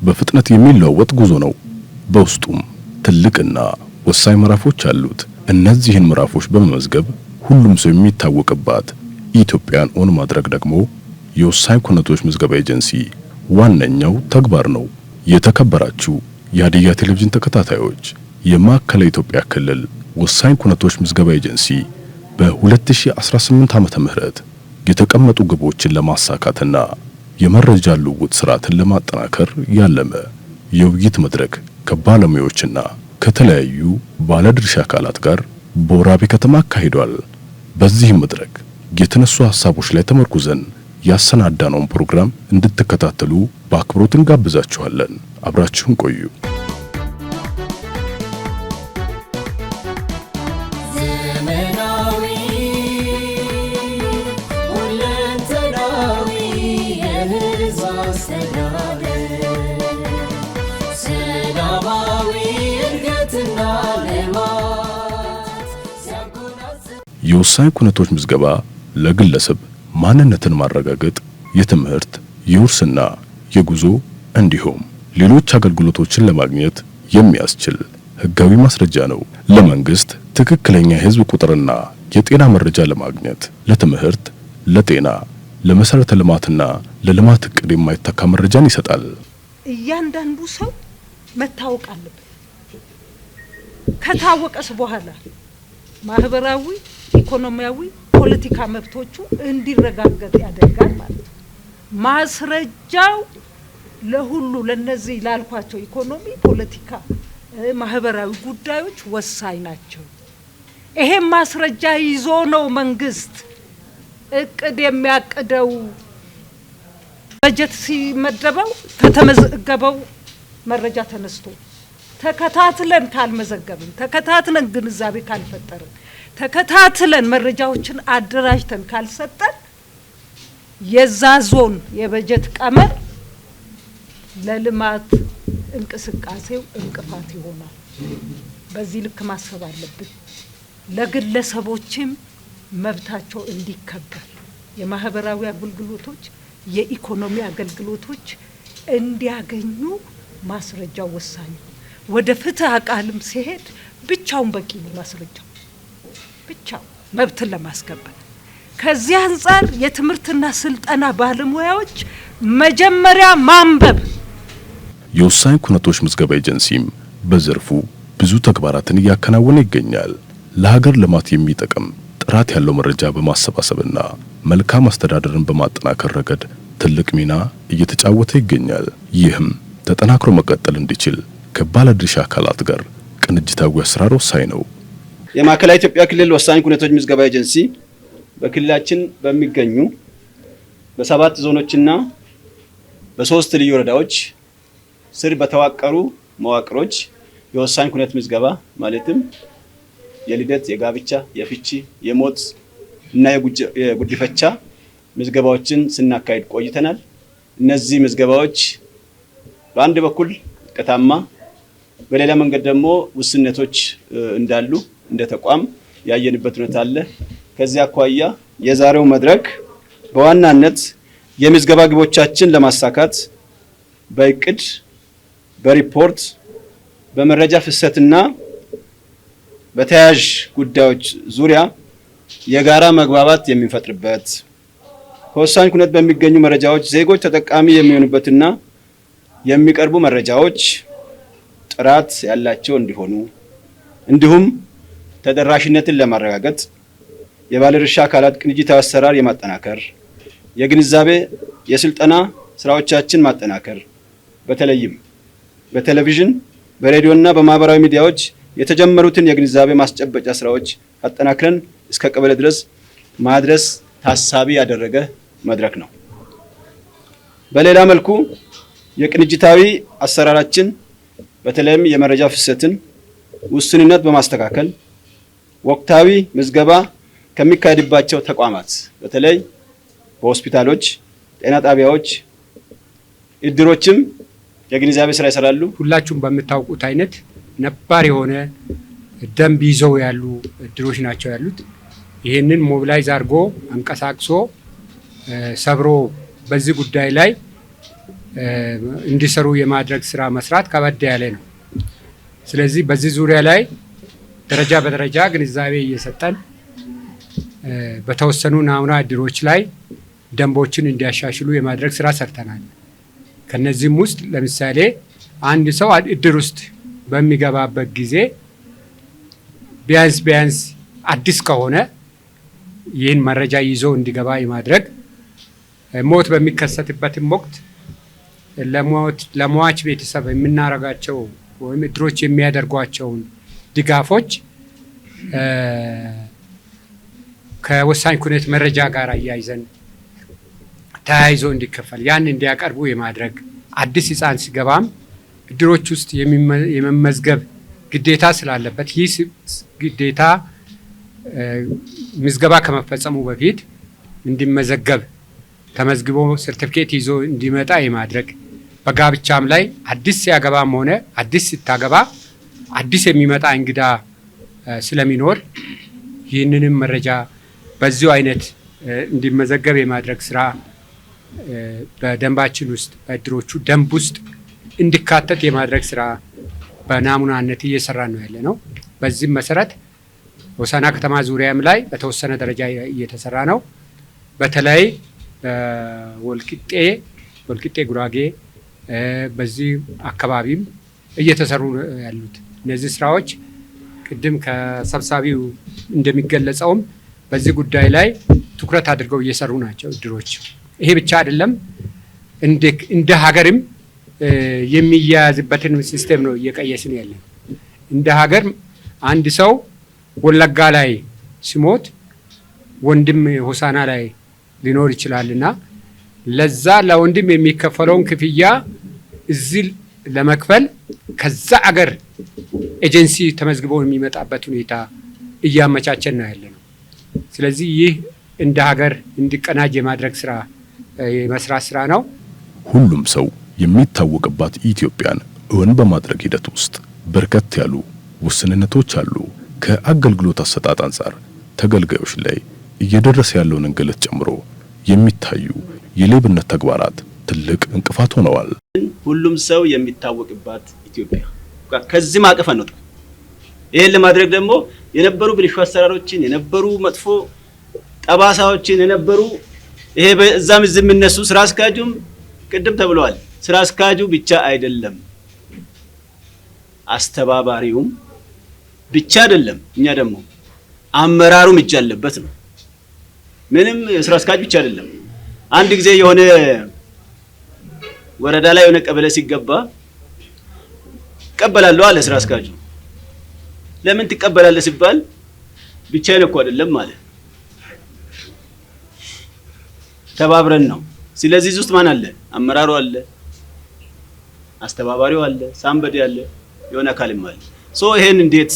በፍጥነት የሚለዋወጥ ጉዞ ነው። በውስጡም ትልቅና ወሳኝ ምዕራፎች አሉት። እነዚህን ምዕራፎች በመመዝገብ ሁሉም ሰው የሚታወቅባት ኢትዮጵያን ኦን ማድረግ ደግሞ የወሳኝ ኩነቶች ምዝገባ ኤጀንሲ ዋነኛው ተግባር ነው። የተከበራችሁ የሀዲያ ቴሌቪዥን ተከታታዮች፣ የማዕከላዊ ኢትዮጵያ ክልል ወሳኝ ኩነቶች ምዝገባ ኤጀንሲ በ2018 ዓመተ ምህረት የተቀመጡ ግቦችን ለማሳካትና የመረጃ ልውውጥ ስርዓትን ለማጠናከር ያለመ የውይይት መድረክ ከባለሙያዎችና ከተለያዩ ባለድርሻ አካላት ጋር በወራቤ ከተማ አካሂዷል። በዚህ መድረክ የተነሱ ሐሳቦች ላይ ተመርኩዘን ያሰናዳነውን ፕሮግራም እንድትከታተሉ በአክብሮት እንጋብዛችኋለን። አብራችሁን ቆዩ። የወሳኝ ኩነቶች ምዝገባ ለግለሰብ ማንነትን ማረጋገጥ፣ የትምህርት፣ የውርስና የጉዞ እንዲሁም ሌሎች አገልግሎቶችን ለማግኘት የሚያስችል ህጋዊ ማስረጃ ነው። ለመንግስት ትክክለኛ የህዝብ ቁጥርና የጤና መረጃ ለማግኘት፣ ለትምህርት፣ ለጤና፣ ለመሰረተ ልማትና ለልማት እቅድ የማይተካ መረጃን ይሰጣል። እያንዳንዱ ሰው መታወቅ አለበት። ከታወቀስ በኋላ ማህበራዊ፣ ኢኮኖሚያዊ፣ ፖለቲካ መብቶቹ እንዲረጋገጥ ያደርጋል ማለት ነው። ማስረጃው ለሁሉ ለነዚህ ላልኳቸው ኢኮኖሚ፣ ፖለቲካ፣ ማህበራዊ ጉዳዮች ወሳኝ ናቸው። ይሄን ማስረጃ ይዞ ነው መንግስት እቅድ የሚያቅደው። በጀት ሲመደበው ከተመዘገበው መረጃ ተነስቶ ተከታትለን ካልመዘገብን፣ ተከታትለን ግንዛቤ ካልፈጠርን፣ ተከታትለን መረጃዎችን አደራጅተን ካልሰጠን የዛ ዞን የበጀት ቀመር ለልማት እንቅስቃሴው እንቅፋት ይሆናል። በዚህ ልክ ማሰብ አለብን። ለግለሰቦችም መብታቸው እንዲከበር፣ የማህበራዊ አገልግሎቶች፣ የኢኮኖሚ አገልግሎቶች እንዲያገኙ ማስረጃው ወሳኝ ነው። ወደ ፍትህ አቃልም ሲሄድ ብቻውን በቂ ነው ማስረጃው ብቻው መብትን ለማስከበር። ከዚህ አንፃር የትምህርትና ስልጠና ባለሙያዎች መጀመሪያ ማንበብ። የወሳኝ ኩነቶች ምዝገባ ኤጀንሲም በዘርፉ ብዙ ተግባራትን እያከናወነ ይገኛል። ለሀገር ልማት የሚጠቅም ጥራት ያለው መረጃ በማሰባሰብና መልካም አስተዳደርን በማጠናከር ረገድ ትልቅ ሚና እየተጫወተ ይገኛል። ይህም ተጠናክሮ መቀጠል እንዲችል ከባለድርሻ አካላት ጋር ቅንጅታዊ አሰራር ወሳኝ ነው። የማዕከላዊ ኢትዮጵያ ክልል ወሳኝ ኩነቶች ምዝገባ ኤጀንሲ በክልላችን በሚገኙ በ7 ዞኖችና በ3 ልዩ ወረዳዎች ስር በተዋቀሩ መዋቅሮች የወሳኝ ኩነት ምዝገባ ማለትም የልደት፣ የጋብቻ፣ የፍቺ፣ የሞት እና የጉዲፈቻ ምዝገባዎችን ስናካሂድ ቆይተናል። እነዚህ ምዝገባዎች በአንድ በኩል ውጤታማ፣ በሌላ መንገድ ደግሞ ውስንነቶች እንዳሉ እንደ ተቋም ያየንበት ሁኔታ አለ። ከዚህ አኳያ የዛሬው መድረክ በዋናነት የምዝገባ ግቦቻችን ለማሳካት በእቅድ፣ በሪፖርት፣ በመረጃ ፍሰትና በተያያዥ ጉዳዮች ዙሪያ የጋራ መግባባት የሚፈጥርበት፣ ከወሳኝ ኩነት በሚገኙ መረጃዎች ዜጎች ተጠቃሚ የሚሆኑበትና የሚቀርቡ መረጃዎች ጥራት ያላቸው እንዲሆኑ እንዲሁም ተደራሽነትን ለማረጋገጥ የባለድርሻ አካላት ቅንጅታዊ አሰራር የማጠናከር፣ የግንዛቤ የስልጠና ስራዎቻችን ማጠናከር፣ በተለይም በቴሌቪዥን፣ በሬዲዮና በማህበራዊ ሚዲያዎች የተጀመሩትን የግንዛቤ ማስጨበጫ ስራዎች አጠናክረን እስከ ቀበሌ ድረስ ማድረስ ታሳቢ ያደረገ መድረክ ነው። በሌላ መልኩ የቅንጅታዊ አሰራራችን በተለይም የመረጃ ፍሰትን ውስንነት በማስተካከል ወቅታዊ ምዝገባ ከሚካሄድባቸው ተቋማት በተለይ በሆስፒታሎች፣ ጤና ጣቢያዎች፣ እድሮችም የግንዛቤ ስራ ይሰራሉ። ሁላችሁም በምታውቁት አይነት ነባር የሆነ ደንብ ይዘው ያሉ እድሮች ናቸው ያሉት። ይህንን ሞቢላይዝ አድርጎ አንቀሳቅሶ ሰብሮ በዚህ ጉዳይ ላይ እንዲሰሩ የማድረግ ስራ መስራት ከበድ ያለ ነው። ስለዚህ በዚህ ዙሪያ ላይ ደረጃ በደረጃ ግንዛቤ እየሰጠን በተወሰኑ ናሙና እድሮች ላይ ደንቦችን እንዲያሻሽሉ የማድረግ ስራ ሰርተናል። ከነዚህም ውስጥ ለምሳሌ አንድ ሰው እድር ውስጥ በሚገባበት ጊዜ ቢያንስ አዲስ ከሆነ ይህን መረጃ ይዞ እንዲገባ የማድረግ ሞት በሚከሰትበትም ወቅት ለሟች ቤተሰብ የምናረጋቸው ወይም እድሮች የሚያደርጓቸውን ድጋፎች ከወሳኝ ኩነት መረጃ ጋር አያይዘን ተያይዞ እንዲከፈል ያን እንዲያቀርቡ የማድረግ አዲስ ሕፃን ሲገባም እድሮች ውስጥ የመመዝገብ ግዴታ ስላለበት ይህ ግዴታ ምዝገባ ከመፈጸሙ በፊት እንዲመዘገብ ተመዝግቦ ሰርቲፊኬት ይዞ እንዲመጣ የማድረግ በጋብቻም ላይ አዲስ ሲያገባም ሆነ አዲስ ሲታገባ አዲስ የሚመጣ እንግዳ ስለሚኖር ይህንንም መረጃ በዚሁ አይነት እንዲመዘገብ የማድረግ ስራ በደንባችን ውስጥ በእድሮቹ ደንብ ውስጥ እንዲካተት የማድረግ ስራ በናሙናነት እየሰራ ነው ያለ ነው። በዚህም መሰረት ሆሳዕና ከተማ ዙሪያም ላይ በተወሰነ ደረጃ እየተሰራ ነው። በተለይ ወልቂጤ ጉራጌ በዚህ አካባቢም እየተሰሩ ያሉት እነዚህ ስራዎች ቅድም ከሰብሳቢው እንደሚገለጸውም በዚህ ጉዳይ ላይ ትኩረት አድርገው እየሰሩ ናቸው እድሮች። ይሄ ብቻ አይደለም፣ እንደ ሀገርም የሚያያዝበትን ሲስተም ነው እየቀየስን ያለን። እንደ ሀገር አንድ ሰው ወለጋ ላይ ሲሞት ወንድም ሆሳዕና ላይ ሊኖር ይችላልና ለዛ ለወንድም የሚከፈለውን ክፍያ እዚህ ለመክፈል ከዛ አገር ኤጀንሲ ተመዝግበው የሚመጣበት ሁኔታ እያመቻቸን ነው ያለነው። ስለዚህ ይህ እንደ ሀገር እንዲቀናጅ የማድረግ ስራ የመስራት ስራ ነው። ሁሉም ሰው የሚታወቅባት ኢትዮጵያን እውን በማድረግ ሂደት ውስጥ በርከት ያሉ ውስንነቶች አሉ። ከአገልግሎት አሰጣጥ አንጻር ተገልጋዮች ላይ እየደረሰ ያለውን እንግልት ጨምሮ የሚታዩ የሌብነት ተግባራት ትልቅ እንቅፋት ሆነዋል። ሁሉም ሰው የሚታወቅባት ኢትዮጵያ ከዚህ ማቀፍ ነው። ይሄን ለማድረግ ደግሞ የነበሩ ብልሹ አሰራሮችን የነበሩ መጥፎ ጠባሳዎችን የነበሩ ይሄ በዛም ዝም እነሱ ስራ አስካጁም ቅድም ተብሏል። ስራ አስካጁ ብቻ አይደለም አስተባባሪውም ብቻ አይደለም፣ እኛ ደግሞ አመራሩም እጅ አለበት ነው። ምንም ስራ አስካጅ ብቻ አይደለም። አንድ ጊዜ የሆነ ወረዳ ላይ የሆነ ቀበሌ ሲገባ ይቀበላለሁ አለ ስራ አስካጁ። ለምን ትቀበላለህ ሲባል ብቻዬን እኮ አይደለም ማለት ተባብረን ነው። ስለዚህ እዚህ ውስጥ ማን አለ? አመራሩ አለ፣ አስተባባሪው አለ፣ ሳምበዴ አለ፣ የሆነ አካልም አለ። ይሄን እንዴት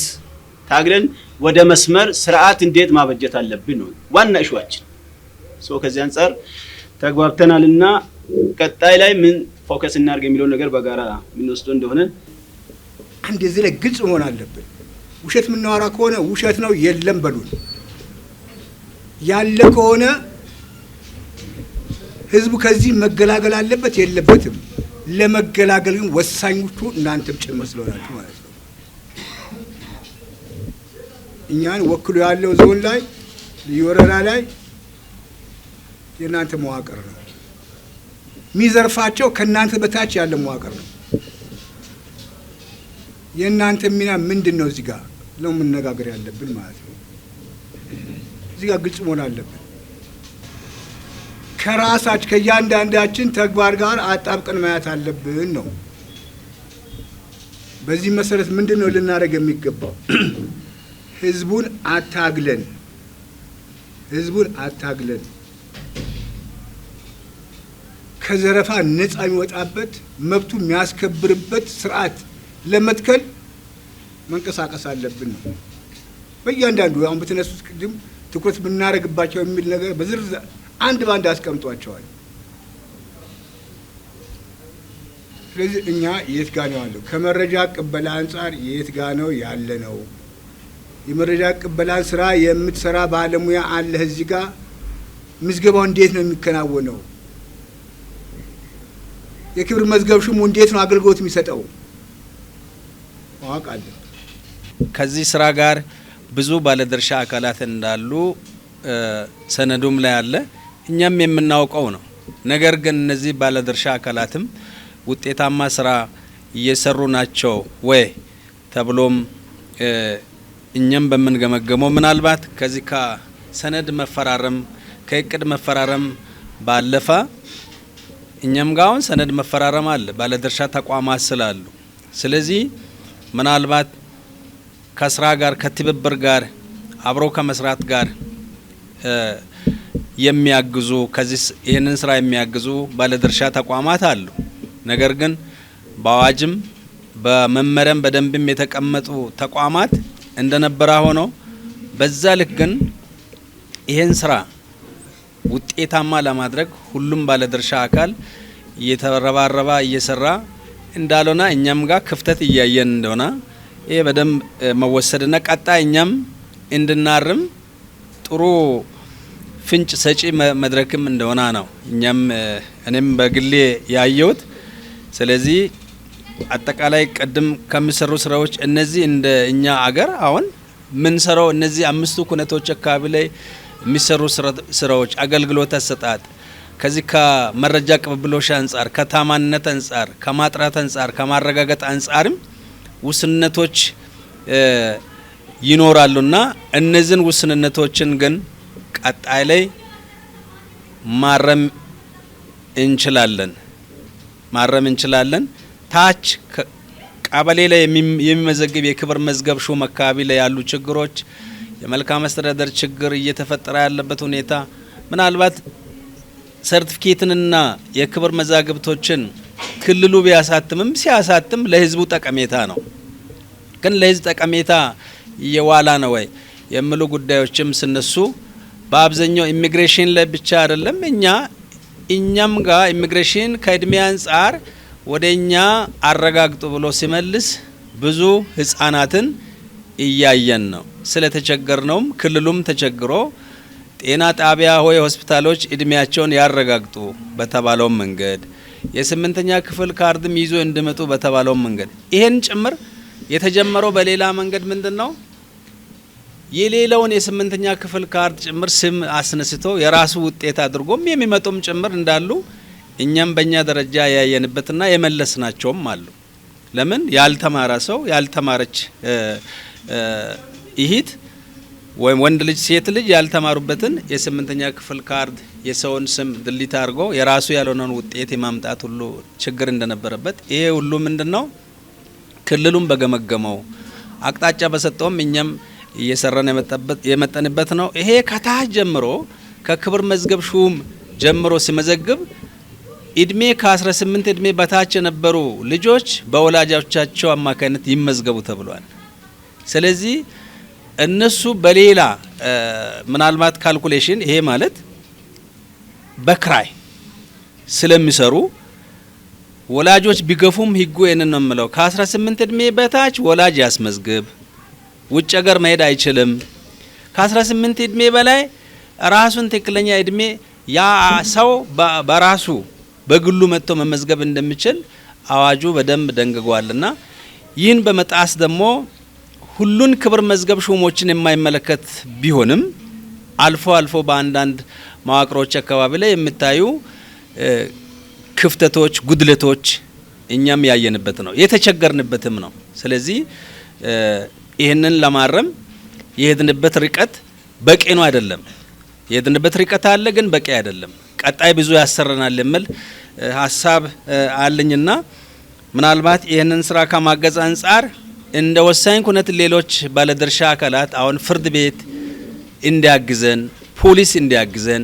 ታግለን ወደ መስመር ስርዓት እንዴት ማበጀት አለብን ነው ዋና እሹዋችን። ከዚህ አንፃር ተግባብተናልና ቀጣይ ላይ ምን ፎከስ እናድርግ የሚለው ነገር በጋራ ምን ወስዶ እንደሆነ አንድ እዚህ ላይ ግልጽ መሆን አለብን። ውሸት የምናወራ ከሆነ ውሸት ነው የለም በሉን። ያለ ከሆነ ህዝቡ ከዚህ መገላገል አለበት የለበትም። ለመገላገል ግን ወሳኞቹ እናንተም ጭምር ስለሆናችሁ ማለት ነው። እኛን ወክሎ ያለው ዞን ላይ ወረዳ ላይ የእናንተ መዋቅር ነው የሚዘርፋቸው፣ ከእናንተ በታች ያለ መዋቅር ነው። የእናንተ ሚና ምንድን ነው? እዚህ ጋር ነው መነጋገር ያለብን ማለት ነው። እዚህ ጋር ግልጽ መሆን አለብን። ከራሳችን ከእያንዳንዳችን ተግባር ጋር አጣብቀን ማየት አለብን ነው። በዚህ መሰረት ምንድን ነው ልናደርግ የሚገባው? ህዝቡን አታግለን ከዘረፋ ነፃ የሚወጣበት መብቱ የሚያስከብርበት ስርዓት ለመትከል መንቀሳቀስ አለብን ነው። በእያንዳንዱ አሁን በተነሱት ቅድም ትኩረት ብናደርግባቸው የሚል ነገር በዝርዝር አንድ ባንድ አስቀምጧቸዋል። ስለዚህ እኛ የት ጋር ነው ያለው? ከመረጃ ቅበላ አንጻር የት ጋር ነው ያለ ነው? የመረጃ ቅበላን ስራ የምትሰራ ባለሙያ አለ እዚህ ጋር። ምዝገባው እንዴት ነው የሚከናወነው? የክብር መዝገብ ሹሙ እንዴት ነው አገልግሎት የሚሰጠው? ማወቅ አለ። ከዚህ ስራ ጋር ብዙ ባለድርሻ አካላት እንዳሉ ሰነዱም ላይ አለ፣ እኛም የምናውቀው ነው። ነገር ግን እነዚህ ባለድርሻ አካላትም ውጤታማ ስራ እየሰሩ ናቸው ወይ ተብሎም እኛም በምንገመገመው ምናልባት ከዚህ ከሰነድ መፈራረም ከእቅድ መፈራረም ባለፈ እኛም ጋር አሁን ሰነድ መፈራረም አለ ባለድርሻ ተቋማት ስላሉ፣ ስለዚህ ምናልባት ከስራ ጋር ከትብብር ጋር አብሮ ከመስራት ጋር የሚያግዙ ከዚህ ይህንን ስራ የሚያግዙ ባለድርሻ ተቋማት አሉ። ነገር ግን በአዋጅም በመመሪያም በደንብም የተቀመጡ ተቋማት እንደነበረ ሆኖ በዛ ልክ ግን ይህን ስራ ውጤታማ ለማድረግ ሁሉም ባለድርሻ አካል እየተረባረባ እየሰራ እንዳልሆነ እኛም ጋር ክፍተት እያየን እንደሆነ ይሄ በደንብ መወሰድና ቀጣይ እኛም እንድናርም ጥሩ ፍንጭ ሰጪ መድረክም እንደሆነ ነው እኔም በግሌ ያየሁት። ስለዚህ አጠቃላይ ቀደም ከሚሰሩ ስራዎች እነዚህ እንደ እኛ አገር አሁን ምን ሰራው እነዚህ አምስቱ ኩነቶች አካባቢ ላይ የሚሰሩ ስራዎች አገልግሎት አሰጣጥ ከዚህ ከመረጃ ቅብብሎሽ አንጻር ከታማኝነት አንጻር ከማጥራት አንጻር ከማረጋገጥ አንጻርም ውስንነቶች ይኖራሉና እነዚህን ውስንነቶችን ግን ቀጣይ ላይ ማረም እንችላለን። ታች ቀበሌ ላይ የሚመዘግብ የክብር መዝገብ ሹም አካባቢ ላይ ያሉ ችግሮች የመልካም አስተዳደር ችግር እየተፈጠረ ያለበት ሁኔታ ምናልባት ሰርቲፊኬትንና የክብር መዛግብቶችን ክልሉ ቢያሳትምም ሲያሳትም ለህዝቡ ጠቀሜታ ነው። ግን ለህዝብ ጠቀሜታ እየዋላ ነው ወይ የሚሉ ጉዳዮችም ስነሱ በአብዛኛው ኢሚግሬሽን ላይ ብቻ አይደለም እኛም ጋር ኢሚግሬሽን ከእድሜ አንጻር ወደኛ አረጋግጡ ብሎ ሲመልስ ብዙ ህፃናትን እያየን ነው። ስለተቸገርነውም ክልሉም ተቸግሮ ጤና ጣቢያ ሆይ ሆስፒታሎች እድሜያቸውን ያረጋግጡ በተባለው መንገድ የስምንተኛ ክፍል ካርድም ይዞ እንዲመጡ በተባለው መንገድ ይሄን ጭምር የተጀመረው በሌላ መንገድ ምንድነው የሌላውን የስምንተኛ ክፍል ካርድ ጭምር ስም አስነስቶ የራሱ ውጤት አድርጎም የሚመጡም ጭምር እንዳሉ እኛም በእኛ ደረጃ ያየንበትና የመለስናቸውም አሉ። ለምን ያልተማረ ሰው ያልተማረች ይሂት ወይም ወንድ ልጅ ሴት ልጅ ያልተማሩበትን የስምንተኛ ክፍል ካርድ የሰውን ስም ድሊት አድርጎ የራሱ ያልሆነውን ውጤት የማምጣት ሁሉ ችግር እንደነበረበት ይሄ ሁሉ ምንድነው ክልሉም በገመገመው አቅጣጫ በሰጠውም እኛም እየሰራን የመጠንበት ነው። ይሄ ከታች ጀምሮ ከክብር መዝገብ ሹም ጀምሮ ሲመዘግብ እድሜ ከ18 እድሜ በታች የነበሩ ልጆች በወላጆቻቸው አማካይነት ይመዝገቡ ተብሏል። ስለዚህ እነሱ በሌላ ምናልባት ካልኩሌሽን ይሄ ማለት በክራይ ስለሚሰሩ ወላጆች ቢገፉም ህጉ የነን ነው የምለው ከ18 እድሜ በታች ወላጅ ያስመዝግብ፣ ውጭ ሀገር መሄድ አይችልም። ከ18 እድሜ በላይ ራሱን ትክክለኛ እድሜ ያ ሰው በራሱ በግሉ መጥቶ መመዝገብ እንደሚችል አዋጁ በደንብ ደንግጓልና ይህን በመጣስ ደግሞ ሁሉን ክብር መዝገብ ሹሞችን የማይመለከት ቢሆንም አልፎ አልፎ በአንዳንድ መዋቅሮች አካባቢ ላይ የሚታዩ ክፍተቶች፣ ጉድለቶች እኛም ያየንበት ነው የተቸገርንበትም ነው። ስለዚህ ይህንን ለማረም የሄድንበት ርቀት በቂ ነው አይደለም። የሄድንበት ርቀት አለ ግን በቂ አይደለም። ቀጣይ ብዙ ያሰረናል የሚል ሀሳብ አለኝና ምናልባት ይህንን ስራ ከማገዝ አንጻር እንደ ወሳኝ ኩነት ሌሎች ባለድርሻ አካላት አሁን ፍርድ ቤት እንዲያግዘን፣ ፖሊስ እንዲያግዘን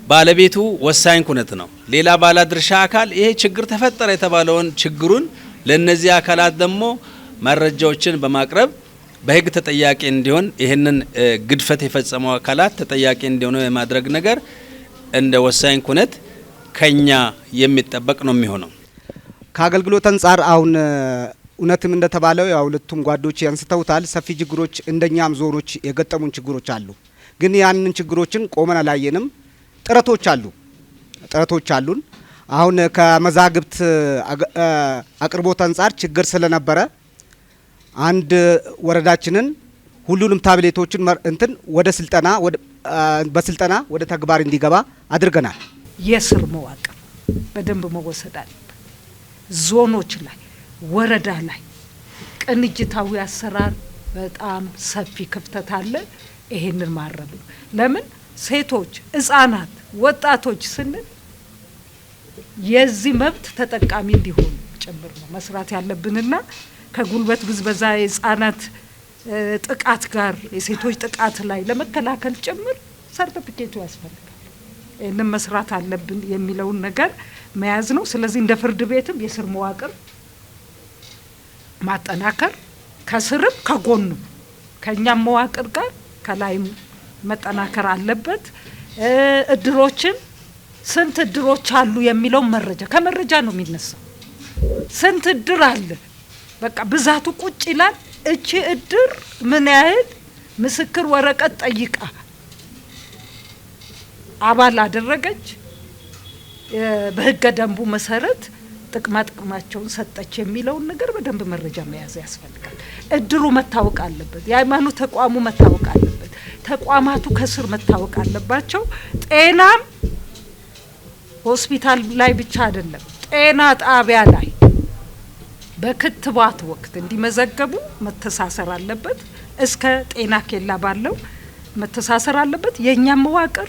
ባለቤቱ ወሳኝ ኩነት ነው። ሌላ ባለድርሻ አካል ይሄ ችግር ተፈጠረ የተባለውን ችግሩን ለነዚህ አካላት ደግሞ መረጃዎችን በማቅረብ በህግ ተጠያቂ እንዲሆን ይህንን ግድፈት የፈጸመው አካላት ተጠያቂ እንዲሆኑ የማድረግ ነገር እንደ ወሳኝ ኩነት ከኛ የሚጠበቅ ነው የሚሆነው። ከአገልግሎት አንጻር አሁን እውነትም እንደተባለው ያው ሁለቱም ጓዶች ያንስተውታል። ሰፊ ችግሮች እንደኛም ዞኖች የገጠሙን ችግሮች አሉ። ግን ያንን ችግሮችን ቆመን አላየንም። ጥረቶች አሉን። አሁን ከመዛግብት አቅርቦት አንጻር ችግር ስለነበረ አንድ ወረዳችንን ሁሉንም ታብሌቶችን ወደ ስልጠና በስልጠና ወደ ተግባር እንዲገባ አድርገናል። የስር መዋቅር በደንብ መወሰድ አለበት። ዞኖች ላይ ወረዳ ላይ ቅንጅታዊ አሰራር በጣም ሰፊ ክፍተት አለ። ይሄንን ማረም ነው። ለምን ሴቶች፣ ህጻናት፣ ወጣቶች ስንል የዚህ መብት ተጠቃሚ እንዲሆኑ ጭምር ነው መስራት ያለብንና ከጉልበት ብዝበዛ የህጻናት ጥቃት ጋር የሴቶች ጥቃት ላይ ለመከላከል ጭምር ሰርቲፊኬቱ ያስፈልጋል። ይህንን መስራት አለብን የሚለውን ነገር መያዝ ነው። ስለዚህ እንደ ፍርድ ቤትም የስር መዋቅር ማጠናከር ከስርም ከጎኑም ከኛም መዋቅር ጋር ከላይም መጠናከር አለበት። እድሮችን ስንት እድሮች አሉ የሚለው መረጃ ከመረጃ ነው የሚነሳው። ስንት እድር አለ በቃ ብዛቱ ቁጭ ይላል። እቺ እድር ምን ያህል ምስክር ወረቀት ጠይቃ አባል አደረገች፣ በህገ ደንቡ መሰረት ጥቅማቸውን ሰጠች የሚለውን ነገር በደንብ መረጃ መያዝ ያስፈልጋል። እድሩ መታወቅ አለበት። የሃይማኖት ተቋሙ መታወቅ አለበት። ተቋማቱ ከስር መታወቅ አለባቸው። ጤናም ሆስፒታል ላይ ብቻ አይደለም፣ ጤና ጣቢያ ላይ በክትባት ወቅት እንዲመዘገቡ መተሳሰር አለበት። እስከ ጤና ኬላ ባለው መተሳሰር አለበት። የኛም መዋቅር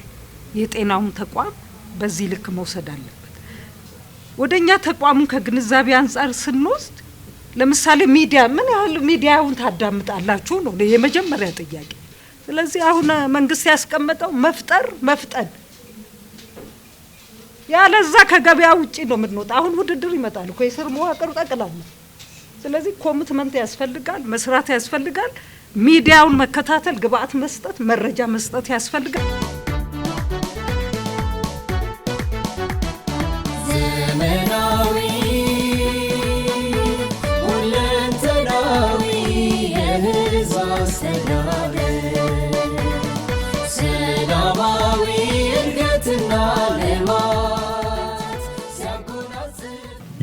የጤናውን ተቋም በዚህ ልክ መውሰድ አለበት። ወደኛ ተቋሙን ከግንዛቤ አንጻር ስንወስድ ለምሳሌ ሚዲያ ምን ያህል ሚዲያውን ታዳምጣላችሁ ነው የመጀመሪያ ጥያቄ። ስለዚህ አሁን መንግስት ያስቀመጠው መፍጠን ያለዛ ከገበያ ውጪ ነው የምንወጣ። አሁን ውድድር ይመጣል እኮ የስር መዋቅር ጠቅላላ። ስለዚህ ኮሚትመንት ያስፈልጋል፣ መስራት ያስፈልጋል። ሚዲያውን መከታተል፣ ግብአት መስጠት፣ መረጃ መስጠት ያስፈልጋል።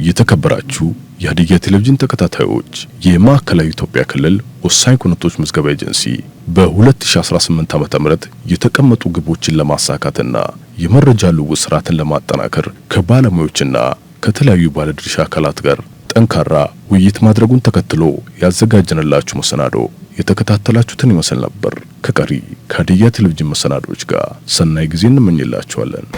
የተከበራችሁ የሀዲያ ቴሌቪዥን ተከታታዮች የማዕከላዊ ኢትዮጵያ ክልል ወሳኝ ኩነቶች ምዝገባ ኤጀንሲ በ2018 ዓ.ም የተቀመጡ ግቦችን ለማሳካትና የመረጃ ልውውጥ ስርዓትን ለማጠናከር ከባለሙያዎችና ከተለያዩ ባለድርሻ አካላት ጋር ጠንካራ ውይይት ማድረጉን ተከትሎ ያዘጋጀንላችሁ መሰናዶ የተከታተላችሁትን ይመስል ነበር። ከቀሪ ከሀዲያ ቴሌቪዥን መሰናዶዎች ጋር ሰናይ ጊዜ እንመኝላችኋለን።